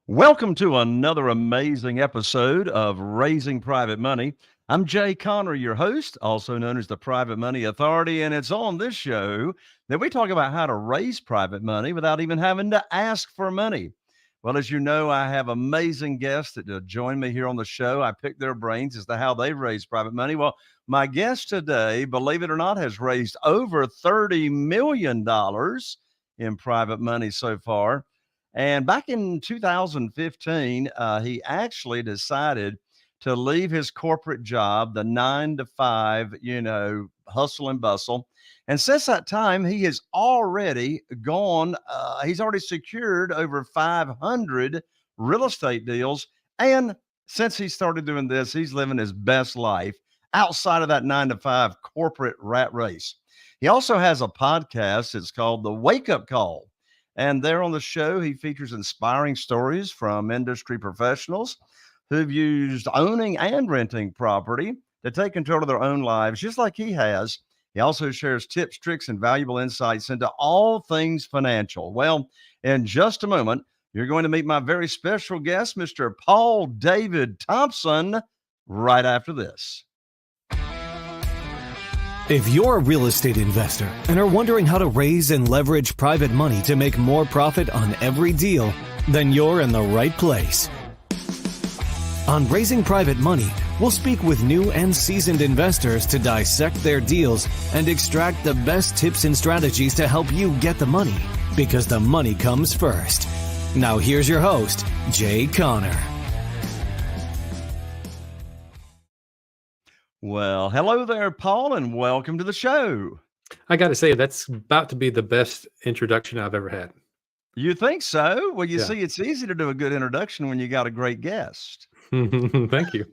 Welcome to another amazing episode of Raising Private Money. I'm Jay Conner, your host, also known as the Private Money Authority, and it's on this show that we talk about how to raise private money without even having to ask for money. Well, as you know, I have amazing guests that join me here on the show. I pick their brains as to how they raise private money. Well, my guest today, believe it or not, has raised over $30 million in private money so far. And back in 2015, he actually decided to leave his corporate job, the 9 to 5, hustle and bustle. And since that time, he has already he's already secured over 500 real estate deals. And since he started doing this, he's living his best life outside of that 9 to 5 corporate rat race. He also has a podcast. It's called The Wake Up Call. And there on the show, he features inspiring stories from industry professionals who've used owning and renting property to take control of their own lives, just like he has. He also shares tips, tricks, and valuable insights into all things financial. Well, in just a moment, you're going to meet my very special guest, Mr. Paul David Thompson, right after this. If you're a real estate investor and are wondering how to raise and leverage private money to make more profit on every deal, then you're in the right place. On Raising Private Money, we'll speak with new and seasoned investors to dissect their deals and extract the best tips and strategies to help you get the money, because the money comes first. Now here's your host, Jay Conner. Well, hello there, Paul, and welcome to the show. I got to say, that's about to be the best introduction I've ever had. You think so? Well, you see, it's easy to do a good introduction when you got a great guest. Thank you.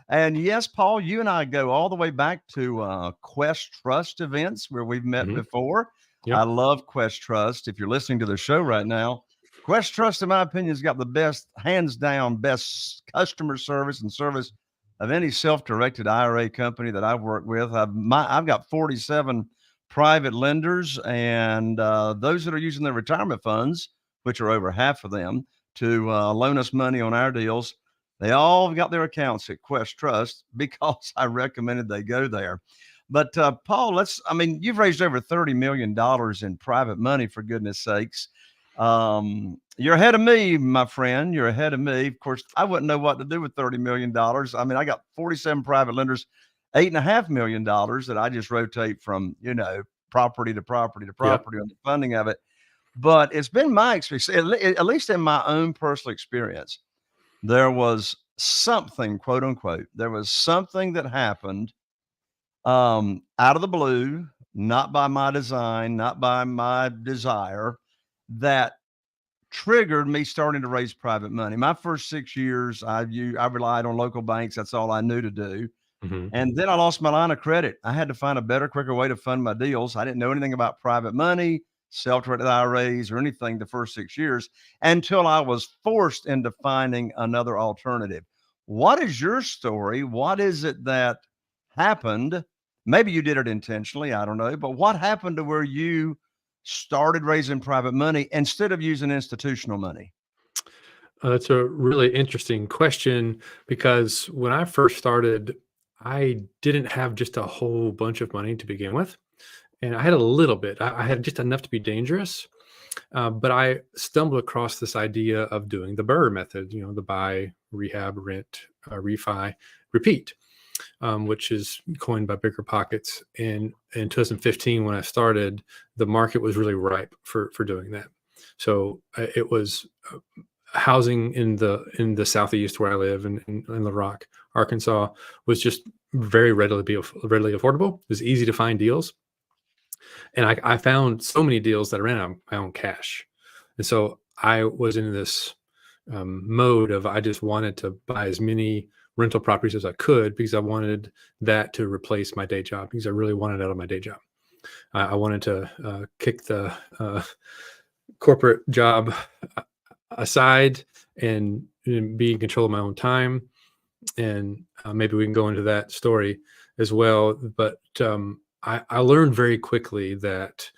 And yes, Paul, you and I go all the way back to Quest Trust events where we've met before. Yep. I love Quest Trust. If you're listening to the show right now, Quest Trust, in my opinion, has got the best, hands down, best customer service and service of any self-directed IRA company that I've worked with. I've got 47 private lenders, and those that are using their retirement funds, which are over half of them, to loan us money on our deals, they all got their accounts at Quest Trust because I recommended they go there. But Paul, you've raised over $30 million in private money, for goodness sakes. You're ahead of me, my friend. You're ahead of me. Of course, I wouldn't know what to do with $30 million. I got 47 private lenders, $8.5 million that I just rotate from, property to property to property on the funding of it. But it's been my experience, at least in my own personal experience, there was something, quote unquote, there was something that happened out of the blue, not by my design, not by my desire, that triggered me starting to raise private money. My first 6 years, I relied on local banks. That's all I knew to do. And then I lost my line of credit. I had to find a better, quicker way to fund my deals. I didn't know anything about private money, self-directed IRAs, or anything the first 6 years until I was forced into finding another alternative. What is your story? What is it that happened? Maybe you did it intentionally. I don't know. But what happened to where you started raising private money instead of using institutional money? That's a really interesting question, because when I first started, I didn't have just a whole bunch of money to begin with. And I had a little bit. I had just enough to be dangerous. But I stumbled across this idea of doing the BRRR method, the buy, rehab, rent, refi, repeat, which is coined by BiggerPockets. And in 2015, when I started, the market was really ripe for doing that. So it was housing in the southeast where I live, in Little Rock, Arkansas, was just very readily affordable. It was easy to find deals. And I found so many deals that I ran out of my own cash. And so I was in this mode of, I just wanted to buy as many rental properties as I could, because I wanted that to replace my day job, because I really wanted out of my day job. I wanted to kick the corporate job aside and be in control of my own time. And maybe we can go into that story as well. But I learned very quickly that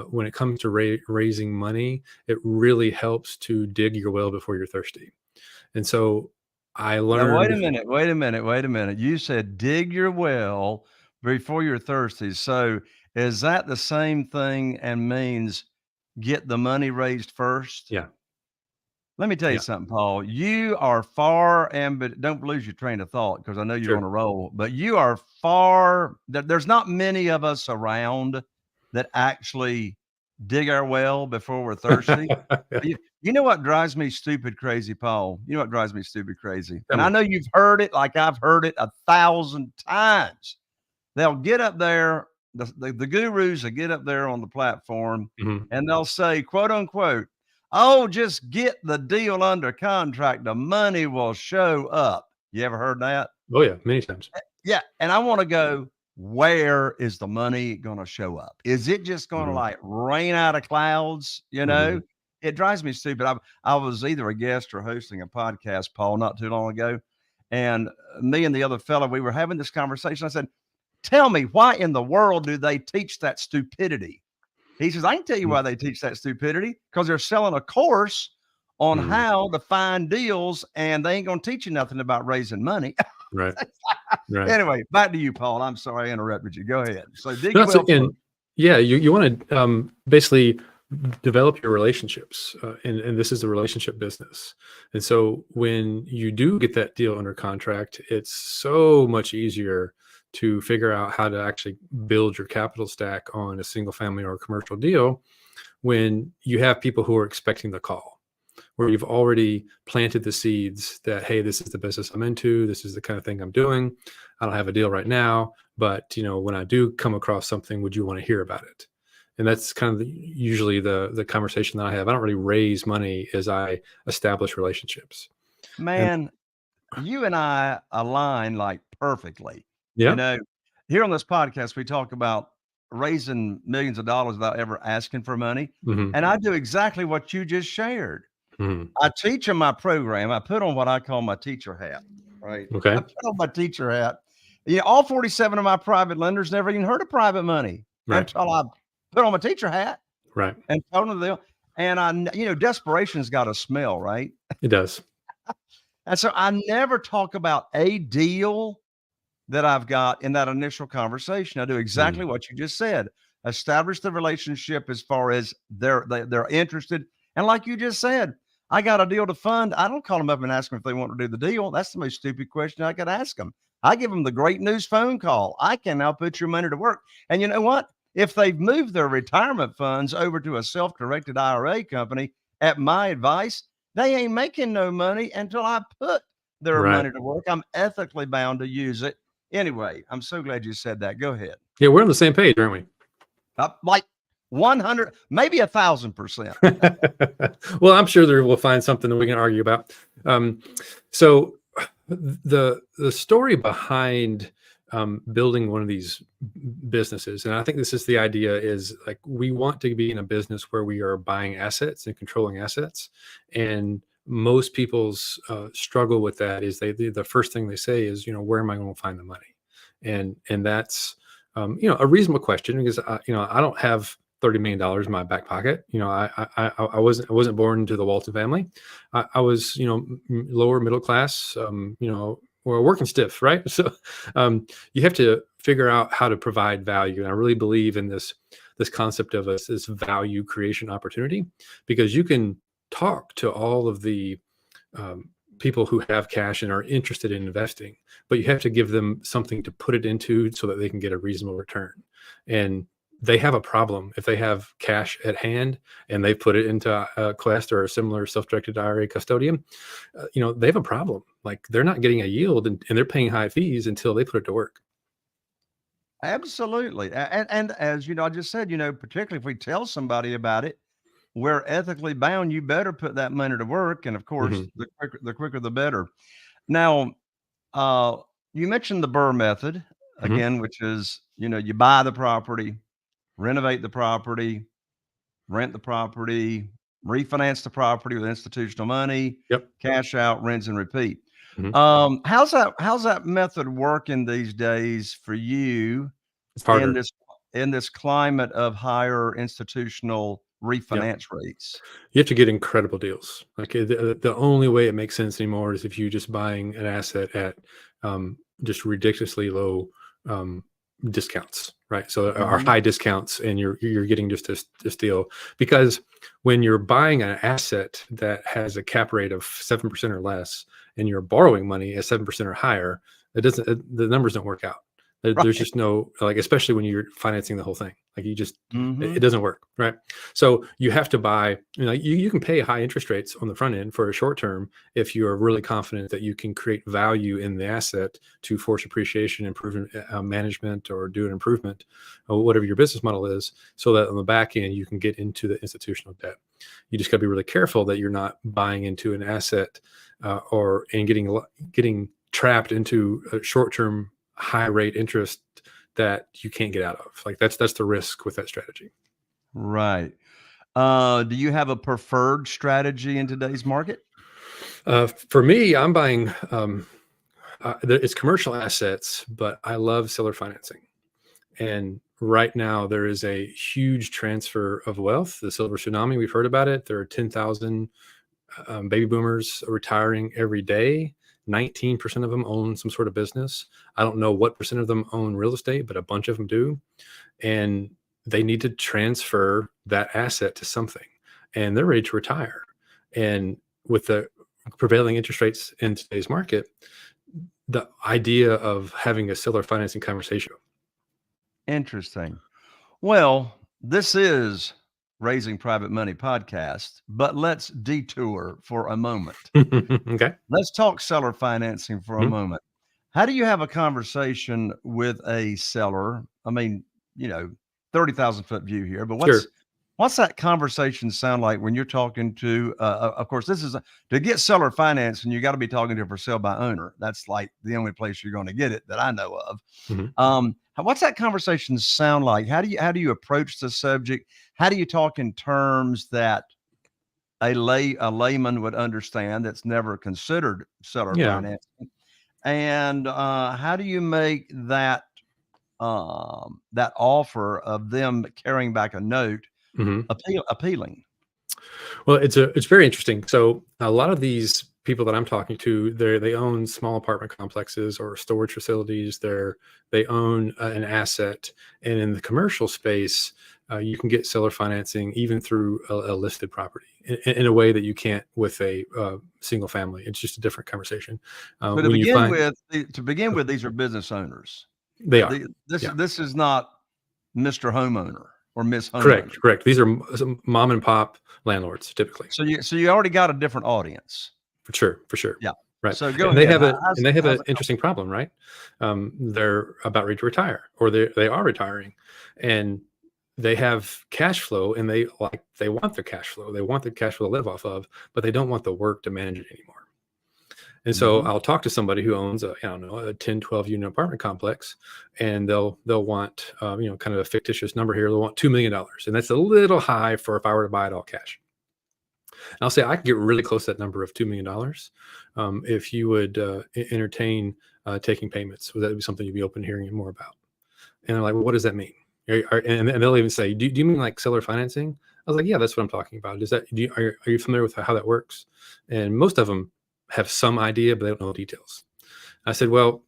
when it comes to raising money, it really helps to dig your well before you're thirsty. And so I Now, wait a learned. minute, wait a minute, wait a minute. You said dig your well before you're thirsty. So is that the same thing and means get the money raised first? Yeah, Let me tell you yeah, something, Paul. You are far but don't lose your train of thought because I know you're on sure. a roll, but you are far there's not many of us around that actually dig our well before we're thirsty. You know what drives me stupid crazy, Paul? You know what drives me stupid crazy? Tell And I me. know you've heard it like I've heard it 1,000 times. They'll get up there, the gurus that get up there on the platform Mhm. and they'll say, quote unquote, "Oh, just get the deal under contract. The money will show up." You ever heard that? Oh yeah, many times. Yeah. And I want to go, where is the money going to show up? Is it just going to Mhm, like rain out of clouds? You know, mhm, it drives me stupid. I was either a guest or hosting a podcast, Paul, not too long ago. And me and the other fellow, we were having this conversation. I said, "Tell me, why in the world do they teach that stupidity?" He says, "I can tell you mhm, why they teach that stupidity, because they're selling a course on mhm. how to find deals, and they ain't gonna teach you nothing about raising money." Right, right. Anyway, back to you, Paul. I'm sorry I interrupted you. Go ahead. So dig No, your that's well and first. yeah, you want to basically develop your relationships, and this is the relationship business. And so when you do get that deal under contract, it's so much easier to figure out how to actually build your capital stack on a single family or a commercial deal when you have people who are expecting the call, where you've already planted the seeds that, hey, this is the business I'm into, this is the kind of thing I'm doing. I don't have a deal right now, but when I do come across something, would you want to hear about it? And that's kind of usually the conversation that I have. I don't really raise money as I establish relationships. And Man, you and I align like perfectly. You yeah. know, here on this podcast, we talk about raising millions of dollars without ever asking for money. Hmm. And I do exactly what you just shared. Hmm. I teach in my program. I put on what I call my teacher hat, right? I Okay. put on my teacher hat. All 47 of my private lenders never even heard of private money Right. until I put on my teacher hat Right. and told them the deal. And desperation's got a smell, right? It does. And so I never talk about a deal that I've got in that initial conversation. I do Mm. exactly what you just said. Establish the relationship as far as they're interested. And like you just said, I got a deal to fund. I don't call them up and ask them if they want to do the deal. That's the most stupid question I could ask them. I give them the great news phone call. I can now put your money to work. And you know what? If they've moved their retirement funds over to a self-directed IRA company, at my advice, they ain't making no money until I put their Right. money to work. I'm ethically bound to use it. Anyway, I'm so glad you said that. Go ahead. Yeah, we're on the same page, aren't we? Like 100, maybe 1,000%. Well, I'm sure there we'll find something that we can argue about. So the story behind building one of these businesses, and I think this is the idea, is like we want to be in a business where we are buying assets and controlling assets, and most people's struggle with that is the first thing they say is, where am I going to find the money? And that's a reasonable question, because I don't have $30 million in my back pocket. I wasn't born into the Walton family. I was, lower middle class, or working stiff, right? So you have to figure out how to provide value. And I really believe in this concept of this value creation opportunity, because you can talk to all of the people who have cash and are interested in investing, but you have to give them something to put it into so that they can get a reasonable return. And they have a problem if they have cash at hand and they put it into a Quest or a similar self-directed IRA custodian. They have a problem. Like, they're not getting a yield, and they're paying high fees until they put it to work. Absolutely. And as I just said, particularly if we tell somebody about it, we're ethically bound. You better put that money to work. And of course, Mhm. the quicker, the better. Now, uh, you mentioned the BRRR method Mhm. again, which is, you buy the property, renovate the property, rent the property, refinance the property with institutional money, Yep. cash out, rinse and repeat. Mhm. How's that method working these days for you It's in harder. this in this climate of higher institutional refinance rates? You have to get incredible deals. Like the only way it makes sense anymore is if you just buying an asset at just ridiculously low discounts, right? So are high discounts, and you're getting just this deal, because when you're buying an asset that has a cap rate of 7% or less, and you're borrowing money at 7% or higher, the numbers don't work out. There's just no, like, especially when you're financing the whole thing, like you just, it doesn't work, right? So you have to buy, you can pay high interest rates on the front end for a short term if you are really confident that you can create value in the asset to force appreciation, improve management, or do an improvement, or whatever your business model is, so that on the back end you can get into the institutional debt. You just got to be really careful that you're not buying into an asset and getting trapped into a short-term high rate interest that you can't get out of. Like that's the risk with that strategy. Right. Do you have a preferred strategy in today's market? For me, I'm buying, it's commercial assets, but I love seller financing. And right now there is a huge transfer of wealth, the silver tsunami. We've heard about it. There are 10,000 baby boomers retiring every day. 19% of them own some sort of business. I don't know what percent of them own real estate, but a bunch of them do. And they need to transfer that asset to something, and they're ready to retire. And with the prevailing interest rates in today's market, the idea of having a seller financing conversation. Interesting. Well, this is Raising Private Money podcast, but let's detour for a moment. Okay. Let's talk seller financing for a moment. How do you have a conversation with a seller? I mean, 30,000 foot view here, but what's that conversation sound like when you're talking to, of course, this is to get seller financing, you got to be talking to a for sale by owner. That's like the only place you're going to get it that I know of. What's that conversation sound like? How do you approach the subject? How do you talk in terms that a layman would understand that's never considered seller financing? And how do you make that offer of them carrying back a note appealing? Well, it's very interesting. So a lot of these people that I'm talking to, they own small apartment complexes or storage facilities. They own an asset, and in the commercial space, you can get seller financing even through a listed property in a way that you can't with a single family. It's just a different conversation. But to begin with, these are business owners. They are. This is not Mr. Homeowner or Miss Homeowner. Correct. These are mom and pop landlords typically. So you already got a different audience. For sure. Yeah. Right. So they have an interesting problem, right? They're about ready to retire, or they are retiring, and they have cash flow, and they want their cash flow. They want the cash flow to live off of, but they don't want the work to manage it anymore. And so I'll talk to somebody who owns a 10, 12 unit apartment complex, and they'll want, kind of a fictitious number here. They'll want $2 million. And that's a little high for if I were to buy it all cash. And I'll say, I can get really close to that number of $2 million. If you would entertain taking payments, would that be something you'd be open to hearing more about? And they're like, well, what does that mean? And they'll even say, do you mean like seller financing? I was like, yeah, that's what I'm talking about. Are you familiar with how that works? And most of them have some idea, but they don't know the details. I said, well,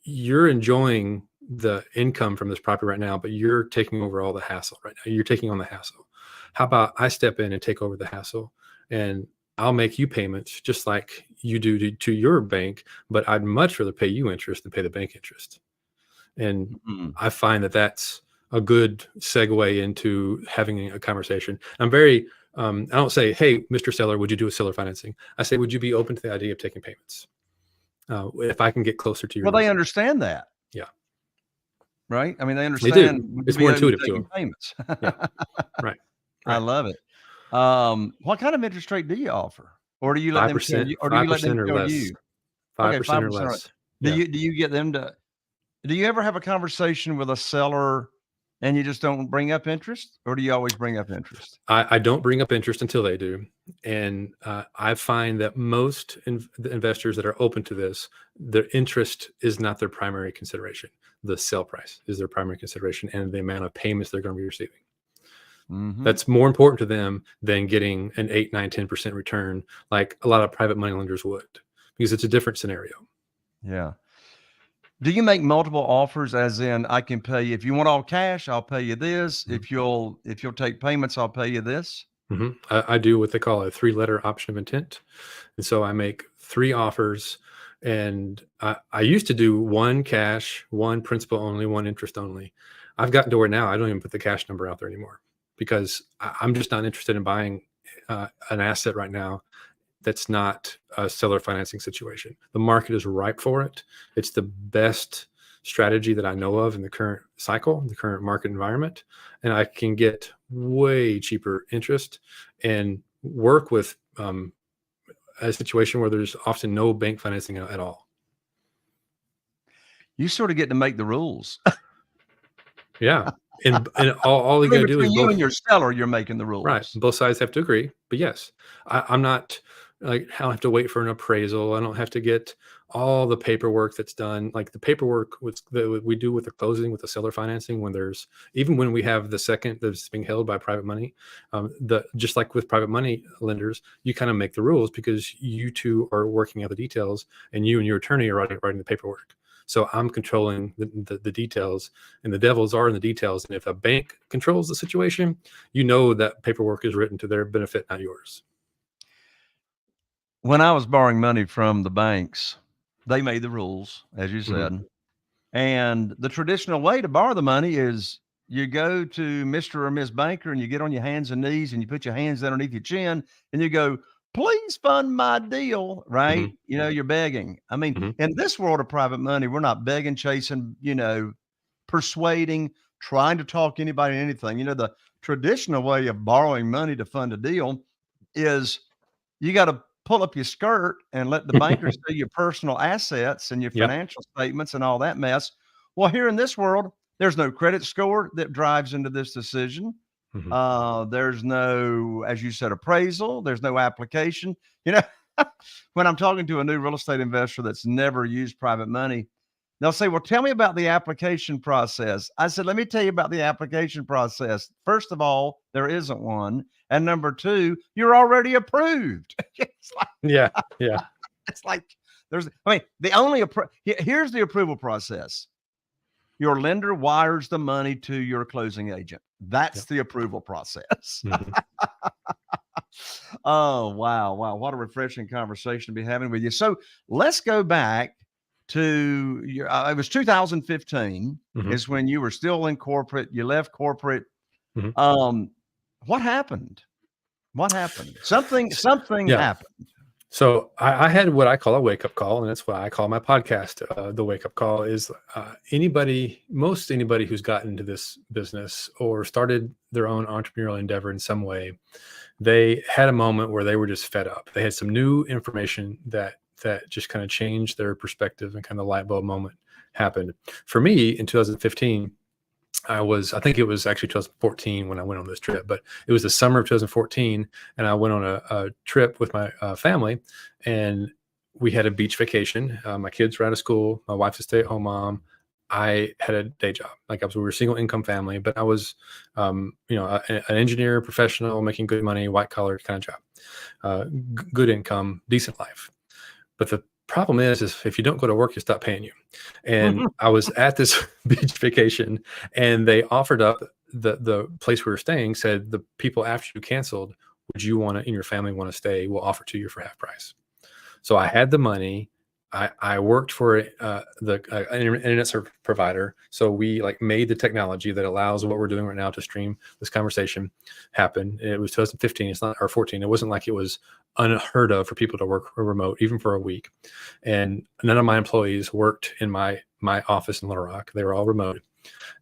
you're enjoying the income from this property right now, but you're taking over all the hassle right now. You're taking on the hassle. How about I step in and take over the hassle, and I'll make you payments just like you do to your bank, but I'd much rather pay you interest than pay the bank interest. And I find that that's a good segue into having a conversation. I'm very, I don't say, hey, Mr. Seller, would you do a seller financing? I say, would you be open to the idea of taking payments? If I can get closer to your. Well, they understand that. Yeah. Right. I mean, they understand. They do. It's more intuitive to them. Payments. Yeah. Right. I love it. What kind of interest rate do you offer? Or do you let them tell you? Or do you let them tell you? 5% or less. Do you get them to? Do you ever have a conversation with a seller And you just don't bring up interest, or do you always bring up interest? I don't bring up interest until they do. And I find that most the investors that are open to this, their interest is not their primary consideration. The sale price is their primary consideration, and the amount of payments they're going to be receiving. Mm-hmm. That's more important to them than getting an 8, 9, 10% return like a lot of private money lenders would, because it's a different scenario. Yeah. Do you make multiple offers, as in, I can pay you, if you want all cash, I'll pay you this. Mm-hmm. If you'll take payments, I'll pay you this. Mm-hmm. I do what they call a 3-letter option of intent. And so I make 3 offers, and I used to do 1 cash, 1 principal only, 1 interest only. I've gotten to where now I don't even put the cash number out there anymore, because I'm just not interested in buying an asset right now that's not a seller financing situation. The market is ripe for it. It's the best strategy that I know of in the current cycle, the current market environment. And I can get way cheaper interest and work with a situation where there's often no bank financing at all. You sort of get to make the rules. Yeah. And all you got to do is you and your seller, you're making the rules. Right. Both sides have to agree. But yes, I'm not like, I don't have to wait for an appraisal. I don't have to get all the paperwork that's done. Like the paperwork that we do with the closing, with the seller financing, even when we have the second that's being held by private money, just like with private money lenders, you kind of make the rules because you two are working out the details, and you and your attorney are writing the paperwork. So I'm controlling the details, and the devils are in the details. And if a bank controls the situation, that paperwork is written to their benefit, not yours. When I was borrowing money from the banks, they made the rules, as you said. Mm-hmm. And the traditional way to borrow the money is you go to Mr. or Miss Banker and you get on your hands and knees and you put your hands underneath your chin and you go, please fund my deal, right? Mm-hmm. You're begging. I mean, Mm-hmm. in this world of private money, we're not begging, chasing, persuading, trying to talk anybody into anything. The traditional way of borrowing money to fund a deal is you got to pull up your skirt and let the banker see your personal assets and your financial statements and all that mess. Well, here in this world, there's no credit score that drives into this decision. Mm-hmm. There's no, as you said, appraisal. There's no application. When I'm talking to a new real estate investor that's never used private money, they'll say, well, tell me about the application process. I said, let me tell you about the application process. First of all, there isn't one. And number 2, you're already approved. It's like, yeah. It's like here's the approval process. Your lender wires the money to your closing agent. That's the approval process. Mm-hmm. Oh, wow. What a refreshing conversation to be having with you. So let's go back to it was 2015 is when you were still in corporate. You left corporate. Mm-hmm. What happened? Something happened. So I had what I call a wake-up call, and that's what I call my podcast. The wake-up call is most anybody who's gotten into this business or started their own entrepreneurial endeavor in some way, they had a moment where they were just fed up. They had some new information that just kind of changed their perspective, and kind of light bulb moment happened. For me in 2015, I think it was actually 2014 when I went on this trip, but it was the summer of 2014, and I went on a trip with my family, and we had a beach vacation. My kids were out of school. My wife's a stay-at-home mom. I had a day job. We were a single income family, but I was, an engineer, professional, making good money, white collar kind of job, good income, decent life. But the problem is if you don't go to work, you stop paying you. And I was at this beach vacation, and they offered up the place we were staying, said the people after you canceled, would you want to, in your family want to stay? We'll offer to you for half price. So I had the money. I worked for the internet service provider. So we made the technology that allows what we're doing right now to stream this conversation happen. It was 2015. It's not, or 14. It wasn't like it was unheard of for people to work remote, even for a week. And none of my employees worked in my office in Little Rock. They were all remote.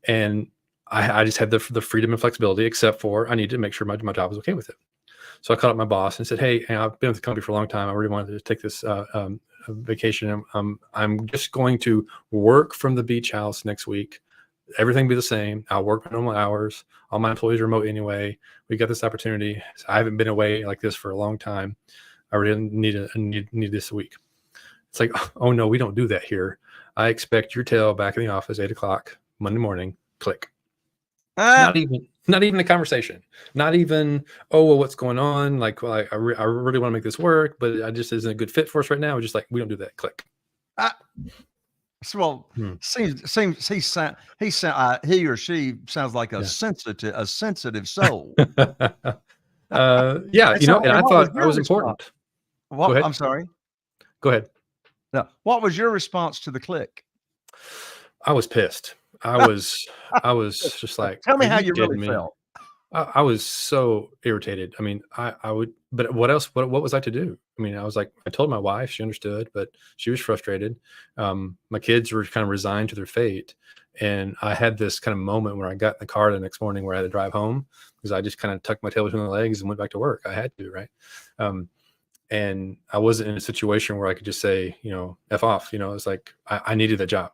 And I just had the freedom and flexibility, except for I needed to make sure my job was okay with it. So I called up my boss and said, hey, I've been with the company for a long time. I really wanted to take this vacation. I'm just going to work from the beach house next week. everything be the same. I'll work my normal hours. All my employees are remote anyway. We got this opportunity. So I haven't been away like this for a long time. I really need this a week. It's like, oh no, we don't do that here. I expect your tail back in the office 8 o'clock Monday morning. Click. Not even a conversation. Not even, oh, well, what's going on? Like, well, I really want to make this work, but it just isn't a good fit for us right now. We're just like, we don't do that. Click. Well, seems he or she sounds like a sensitive soul. Yeah, you know, and I thought I was important. What? I'm sorry. Go ahead. Now, what was your response to the click? I was pissed. I was just like, tell me how you really felt. I was so irritated. I mean, I would, but what else? What was I to do? I mean, I was like, I told my wife, she understood, but she was frustrated. My kids were kind of resigned to their fate. And I had this kind of moment where I got in the car the next morning where I had to drive home because I just kind of tucked my tail between my legs and went back to work. I had to, right? And I wasn't in a situation where I could just say, you know, F off, you know, it's like, I needed that job.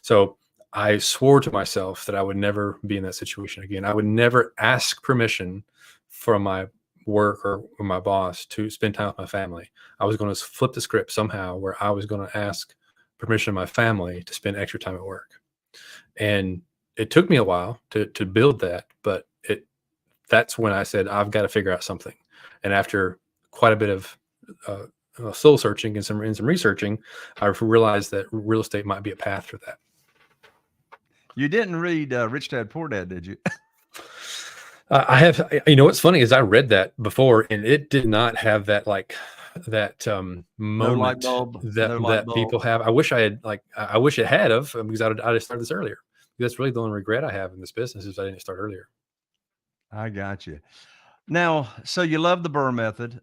So I swore to myself that I would never be in that situation again. I would never ask permission from my work or my boss to spend time with my family. I was going to flip the script somehow where I was going to ask permission of my family to spend extra time at work. And it took me a while to build that, but that's when I said, I've got to figure out something. And after quite a bit of soul searching and some researching, I realized that real estate might be a path for that. You didn't read Rich Dad Poor Dad, did you? I have. You know what's funny is I read that before, and it did not have that moment that people have. I wish I had I wish it had of because I'd have started this earlier. That's really the only regret I have in this business is I didn't start earlier. I got you. Now, so you love the BRRR method.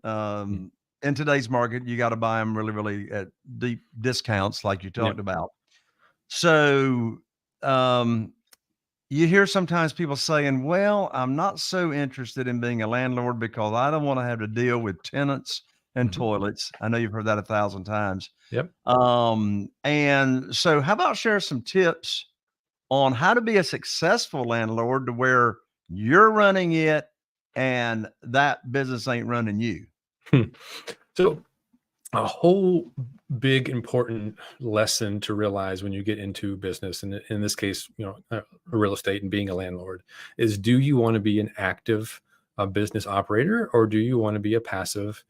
In today's market, you got to buy them really, really at deep discounts, like you talked about. So you hear sometimes people saying, well, I'm not so interested in being a landlord because I don't want to have to deal with tenants and toilets. I know you've heard that 1,000 times. Yep. And so how about share some tips on how to be a successful landlord to where you're running it and that business ain't running you? So a whole big important lesson to realize when you get into business, and in this case, you know, real estate and being a landlord, is do you want to be an active business operator or do you want to be a passive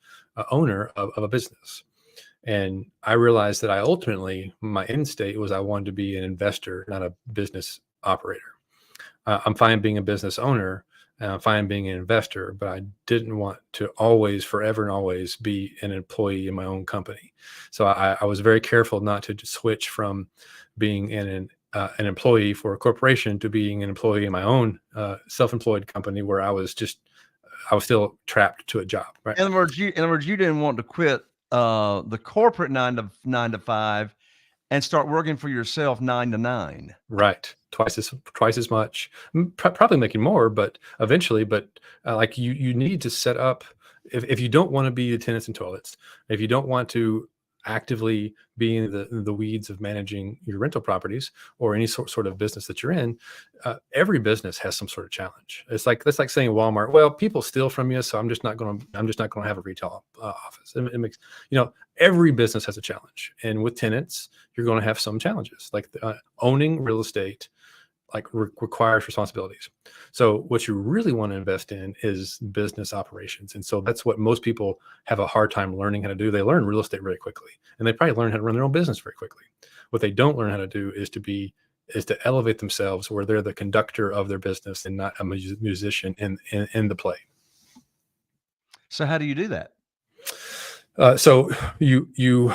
owner of a business? And I realized that my end state was I wanted to be an investor, not a business operator. I'm fine being a business owner, and I'm fine being an investor, but I didn't want to always, forever and always be an employee in my own company. So I was very careful not to switch from being an employee for a corporation to being an employee in my own self-employed company where I was still trapped to a job. Right. In other words, you didn't want to quit the corporate 9 to 5 and start working for yourself 9 to 9. Right. Twice as much, probably making more, but eventually, like you need to set up, if you don't want to be the tenants and toilets, if you don't want to actively be in the weeds of managing your rental properties or any sort of business that you're in, every business has some sort of challenge. That's like saying Walmart, well, people steal from you, so I'm just not going to have a retail office. It makes, you know, every business has a challenge, and with tenants, you're going to have some challenges. Like owning real estate, requires responsibilities. So what you really want to invest in is business operations. And so that's what most people have a hard time learning how to do. They learn real estate very quickly, and they probably learn how to run their own business very quickly. What they don't learn how to do is to elevate themselves where they're the conductor of their business and not a musician in the play. So how do you do that? So you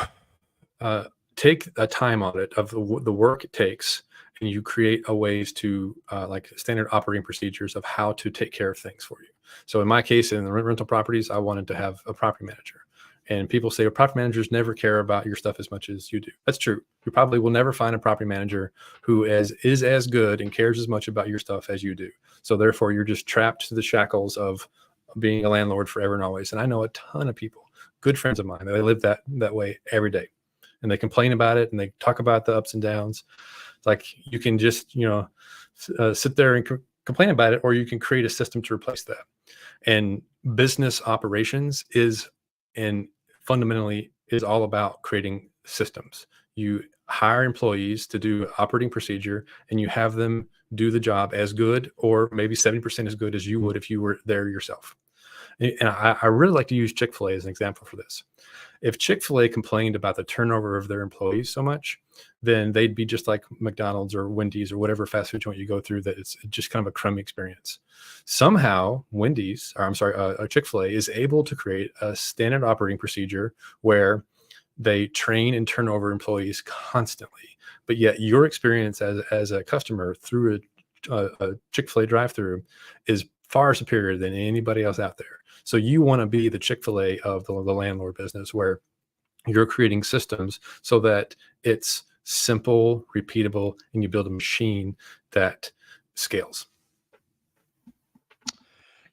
take a time audit of the work it takes, and you create a ways to like standard operating procedures of how to take care of things for you. So in my case, in the rental properties, I wanted to have a property manager. And people say, well, property managers never care about your stuff as much as you do. That's true. You probably will never find a property manager who is as good and cares as much about your stuff as you do. So therefore, you're just trapped to the shackles of being a landlord forever and always. And I know a ton of people, good friends of mine, they live that way every day. And they complain about it and they talk about the ups and downs. It's like you can just, sit there and complain about it, or you can create a system to replace that. And business operations fundamentally is all about creating systems. You hire employees to do operating procedure, and you have them do the job as good, or maybe 70% as good as you would if you were there yourself. And I really like to use Chick-fil-A as an example for this. If Chick-fil-A complained about the turnover of their employees so much, then they'd be just like McDonald's or Wendy's or whatever fast food joint you go through, that it's just kind of a crummy experience. Somehow Chick-fil-A is able to create a standard operating procedure where they train and turn over employees constantly. But yet your experience as a customer through a Chick-fil-A drive-through is far superior than anybody else out there. So you want to be the Chick-fil-A of the landlord business, where you're creating systems so that it's simple, repeatable, and you build a machine that scales.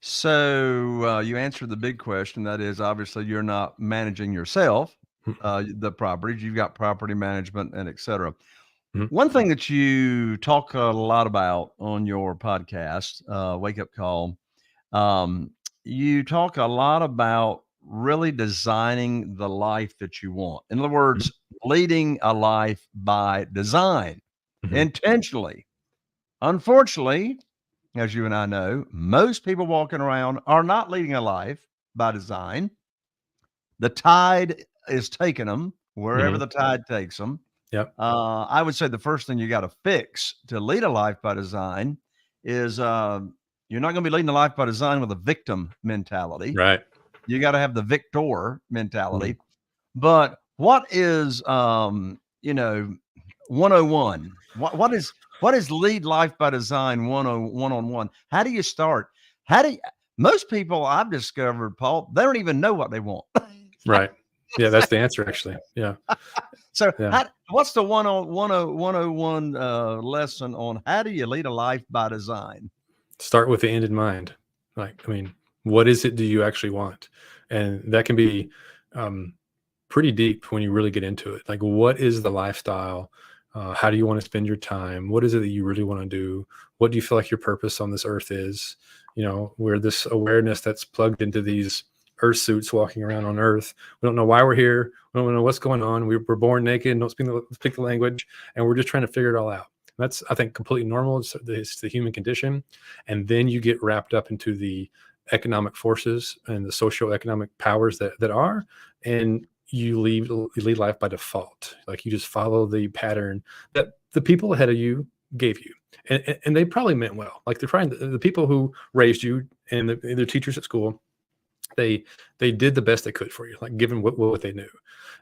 So you answered the big question. That is, obviously, you're not managing yourself, the properties. You've got property management and et cetera. One thing that you talk a lot about on your podcast, Wake Up Call, you talk a lot about really designing the life that you want. In other words, leading a life by design, intentionally. Unfortunately, as you and I know, most people walking around are not leading a life by design. The tide is taking them wherever the tide takes them. Yep. I would say the first thing you got to fix to lead a life by design is you're not going to be leading a life by design with a victim mentality. Right. You got to have the victor mentality. But what is 101? What is lead life by design 101? How do you start? Most people I've discovered, Paul, they don't even know what they want. Right. Yeah, that's the answer, actually. Yeah. So what's the 101 lesson on how do you lead a life by design? Start with the end in mind. What is it do you actually want? And that can be pretty deep when you really get into it. Like, what is the lifestyle? How do you want to spend your time? What is it that you really want to do? What do you feel like your purpose on this earth is? We're this awareness that's plugged into these earth suits walking around on earth. We don't know why we're here. We don't know what's going on. We're born naked and don't speak the language. And we're just trying to figure it all out. That's, I think, completely normal. It's the human condition. And then you get wrapped up into the economic forces and the socioeconomic powers that are, and you lead life by default. Like, you just follow the pattern that the people ahead of you gave you. And they probably meant well. Like, the people who raised you and the teachers at school, they did the best they could for you, like, given what they knew.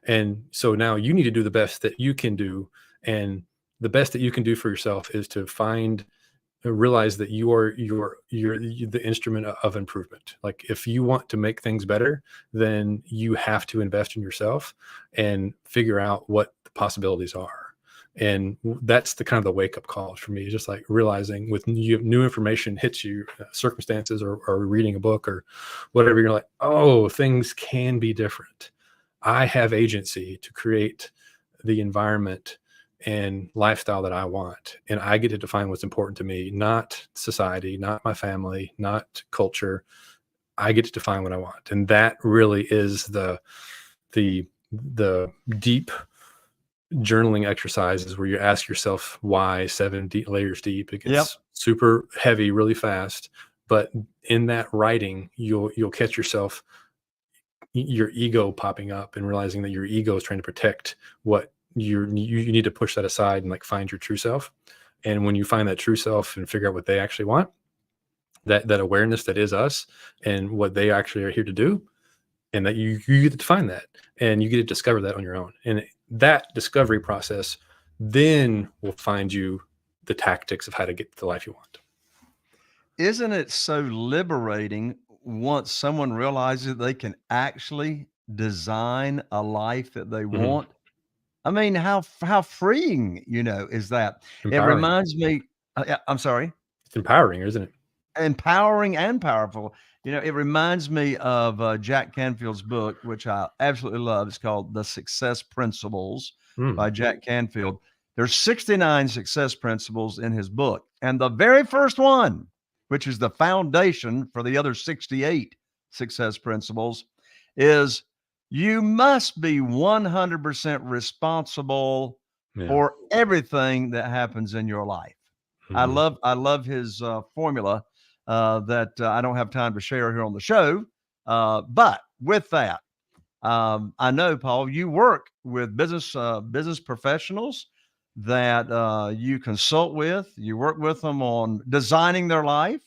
And so now you need to do the best that you can do. And the best that you can do for yourself is to realize that you're the instrument of improvement. Like, if you want to make things better, then you have to invest in yourself and figure out what the possibilities are. And that's the kind of the wake up call for me, just like realizing with new information hits you, circumstances or reading a book or whatever, you're like, oh, things can be different. I have agency to create the environment and lifestyle that I want. And I get to define what's important to me, not society, not my family, not culture. I get to define what I want. And that really is the deep journaling exercises where you ask yourself why 7 layers deep. It gets super heavy really fast. But in that writing, you'll catch yourself, your ego popping up and realizing that your ego is trying to protect what you need to push that aside and like find your true self. And when you find that true self and figure out what they actually want, that awareness that is us and what they actually are here to do, and that you get to define that and you get to discover that on your own. And that discovery process then will find you the tactics of how to get the life you want. Isn't it so liberating once someone realizes they can actually design a life that they want? I mean, how freeing, is that? Empowering. It reminds me, I'm sorry. It's empowering, isn't it? Empowering and powerful. It reminds me of Jack Canfield's book, which I absolutely love. It's called The Success Principles by Jack Canfield. There's 69 success principles in his book. And the very first one, which is the foundation for the other 68 success principles, is you must be 100% responsible for everything that happens in your life. Mm-hmm. I love his formula that I don't have time to share here on the show. But with that, I know, Paul, you work with business professionals that you consult with. You work with them on designing their life.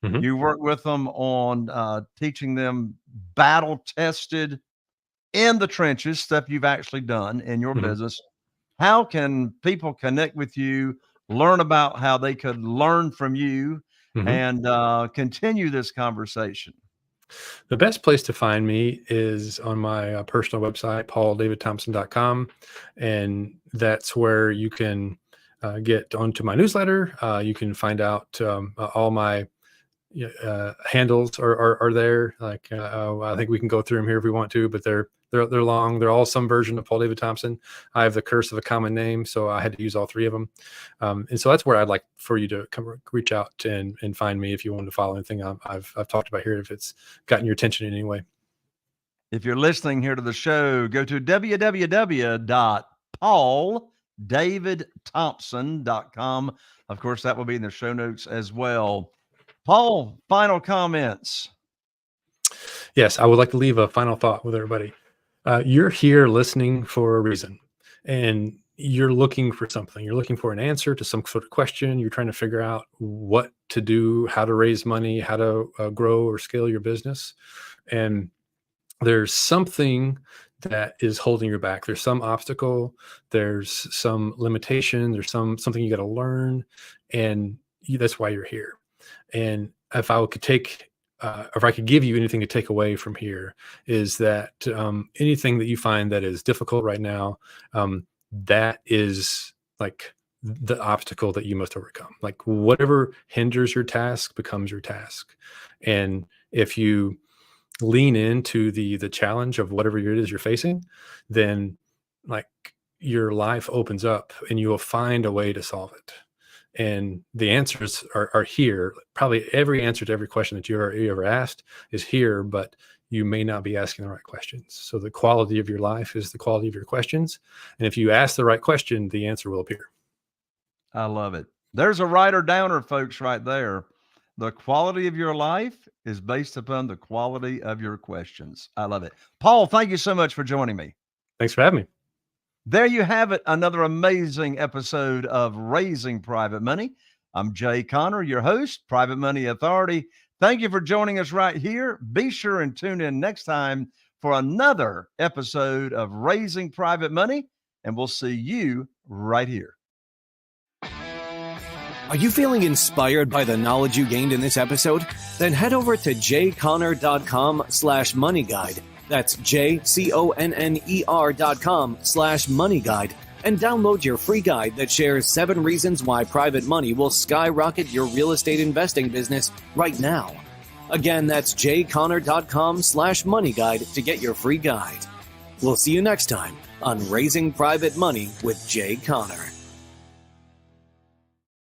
Mm-hmm. You work with them on teaching them battle-tested, in the trenches stuff you've actually done in your business. How can people connect with you, learn about how they could learn from you, and continue this conversation? The best place to find me is on my personal website, pauldavidthompson.com. And that's where you can get onto my newsletter. You can find out all my handles are there. Like I think we can go through them here if we want to, but they're long. They're all some version of Paul David Thompson. I have the curse of a common name, so I had to use all three of them. And so that's where I'd like for you to come reach out and find me if you want to follow anything I've talked about here, if it's gotten your attention in any way. If you're listening here to the show, go to www.pauldavidthompson.com. Of course, that will be in the show notes as well. Paul, final comments. Yes, I would like to leave a final thought with everybody. You're here listening for a reason, and you're looking for something. You're looking for an answer to some sort of question. You're trying to figure out what to do, how to raise money, how to grow or scale your business. And there's something that is holding you back. There's some obstacle. There's some limitation. There's something you got to learn, and that's why you're here. And if I could give you anything to take away from here, is that anything that you find that is difficult right now, that is like the obstacle that you must overcome. Like whatever hinders your task becomes your task. And if you lean into the challenge of whatever it is you're facing, then like your life opens up and you will find a way to solve it. And the answers are here. Probably every answer to every question that you ever asked is here, but you may not be asking the right questions. So the quality of your life is the quality of your questions. And if you ask the right question, the answer will appear. I love it. There's a writer downer, folks, right there. The quality of your life is based upon the quality of your questions. I love it. Paul, thank you so much for joining me. Thanks for having me. There you have it. Another amazing episode of Raising Private Money. I'm Jay Conner, your host, Private Money Authority. Thank you for joining us right here. Be sure and tune in next time for another episode of Raising Private Money, and we'll see you right here. Are you feeling inspired by the knowledge you gained in this episode? Then head over to jconner.com/money guide. That's jconner.com/money guide and download your free guide that shares 7 reasons why private money will skyrocket your real estate investing business right now. Again, that's jconner.com/money guide to get your free guide. We'll see you next time on Raising Private Money with Jay Conner.